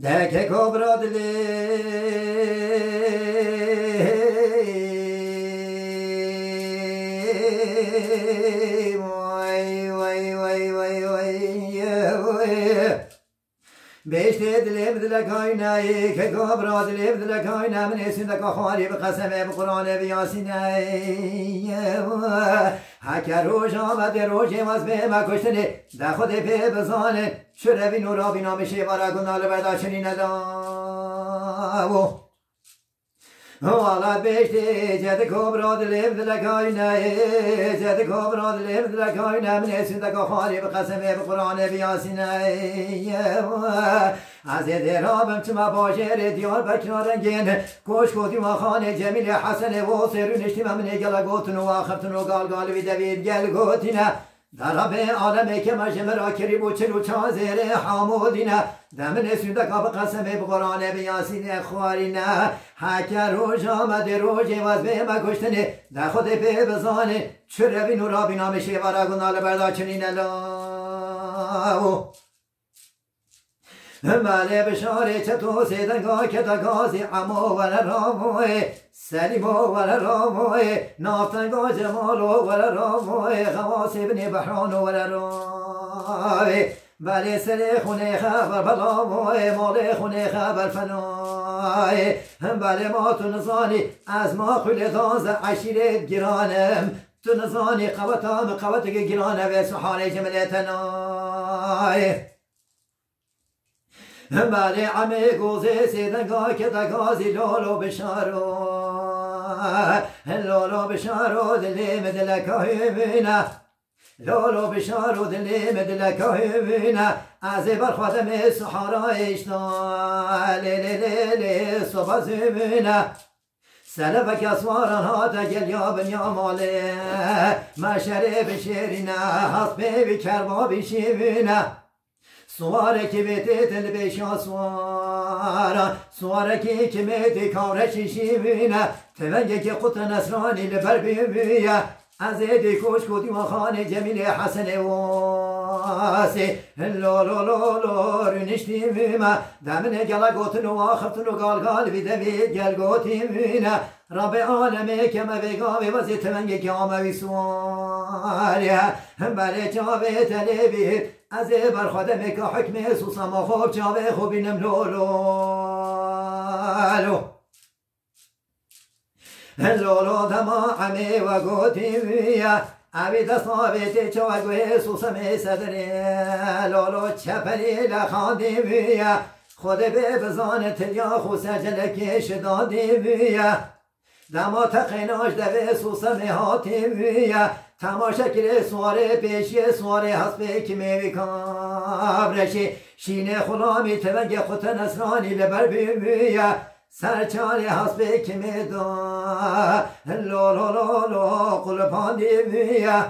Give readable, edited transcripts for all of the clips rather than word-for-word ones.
دک کبرا دلی بیشتر دلم دلکاینایی که کبرا دلم دلکاینم نسیم دکاخاری به قسم قرآن بیاسینایی هکر روش آمد روش از به ما کشتنی در خود پی بزانه شروی نورا بینا میشه بارا گنال بردا چنین نداو والا بیشتر جد کبرا دلم دلکاینایی جد کبرا دلم دلکاینم نسیم دکاخاری به قسم قرآن بیاسینایی از درابم چما باشه دیار بکنارنگین کوش کودی ما خانه جمیل حسن و سرونشتی من گلا گوتن و آخفتن و گال وی دوید گل گوتینه دراب عالمه که مجمع را کری بو چلو چازر حامودینه دم نسیم دکا به قسم بقرآن بیاسین خوارینه حکر روش آمد روش واز به ما کشتنه در خود پی بزانه چروی نورا بینا میشه وارا گنال بردا چنین الاو بله بشاره چطور سیدنگاه که دگازی عمو ول راموه سلیمو ول راموه نافتنگاه جمالو ول راموه خواس ابن بحران ول راموه بله سر خونه خبر بلاموه مال خونه خبر فناه بله ما تو نزانی از ما خل داز عشیرت گرانم تو نزانی قوتام قوتک گرانه و سحانه جملتناه بله عمه گوزه سیدنگاه که دگازی لولو بشارو لولو بشارو دلیم دلکاهی بینه لولو بشارو دلیم دلکاهی بینه از برخوادم سحارا اشنا لیلی صبح زمینه سلف کسواران ها تگل یا بنیا ماله مشره بشیرینه حسبه بکربا بشیوینه سواره که بیتی تل بیشا سواره که میتی کارشی شیوینه تونگه که قط نسرانی لبر بیویه از ایدی کوش کودی و خانه جمیل حسن واسی لولولولو رنشتی ویمه دمنه گلا گوتن و آخفتن و گال بیدوید گل گوتی وینه رب عالمه که مویگاوی وزی تونگه که آموی سواریه بله چاوه تلیبی از برخوادمه که حکم سوسا ما خوب چاوه خوبینم لولو لولو دما عمی و گوتی ویه عبی دستاویتی چاوه سوسا صدره لولو چپری لخاندی ویه خود به بزان تلیا خوسه جلکی شدادی ویه دما تقیناش دوه سوسا هاتی ویه تماشا کره سواره پیشی سواره حسبه که میوی کابرشی شینه خلامی تونگه خود نسرانی لبر بیویه سرچانی حسبه که میدا لولولولو قلپان دیویه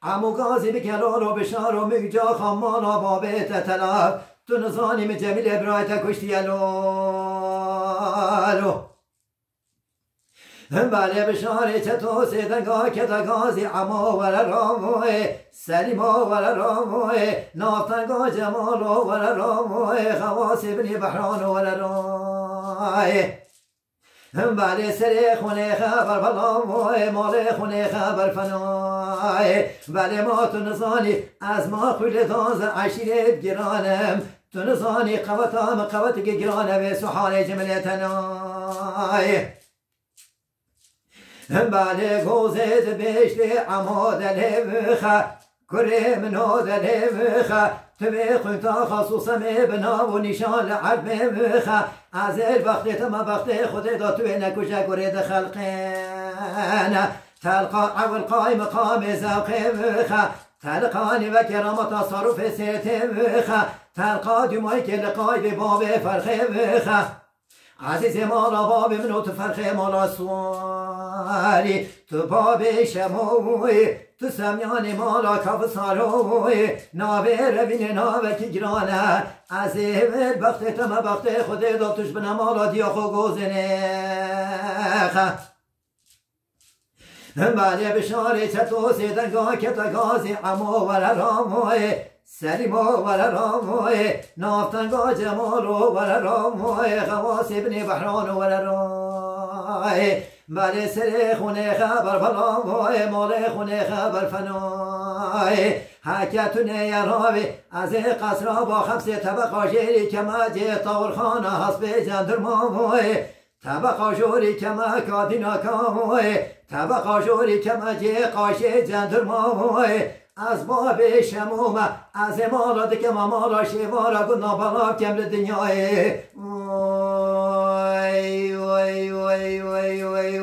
عمو گازی بکلالو بشارو میجا خمالا بابت تلاب تو نزانی می جمیل ابرایت کشتی الو بله بشاره چطور سیدنگاه که دگازی عمو ول راموه سلیمو ول راموه نافتنگاه جمالو ول راموه خواس ابن بحران ول راموه بله سر خونه خبر بلاموه مال خونه خبر فناه بله ما تو نزانی از ما خل داز عشیرت گرانم تو نزانی قوتام قوتک گرانه و سحانه جملتناه بله گوزه بیشته عمو دلوخه کره منو دلوخه تو به خونتا خصوصا می بنا و نشان عرب مخه از الوقت تما وقت خود دا تو نکوشه گرید خلقنا تلقا اول قای مقام زوق مخه تلقانی و کرامت تصرف سیت مخه تلقا دمای که لقای به باب فرخ مخه عزیز مالا باب منو تو فرخ مالا سواری تو باب شموی تو سمیان مالا کف ساروی ناوه روین ناوه که گرانه از اول بخت تما بخت خود داتوش بنا مالا دیاخو گوزنه بله بشاره چطور سیدنگاه که تگازی عمو ول راموه سلیم ولا راموی نافتنگا جمال ولا راموی غواص ابن بحران ولا رای بله سر خونه خبر بلاموی مال خونه خبر فنای حکتون یراوی از قصر با خمس طبقه جیری کمجی طورخانه حسب جندرماموی طبقه جوری کما کادینا کاموی طبقه جوری کمجی قاشه جندرماموی از باب شموم از مالا دکه مالا شیوارا گنا بالا کمل دنیای وای وای وای وای وای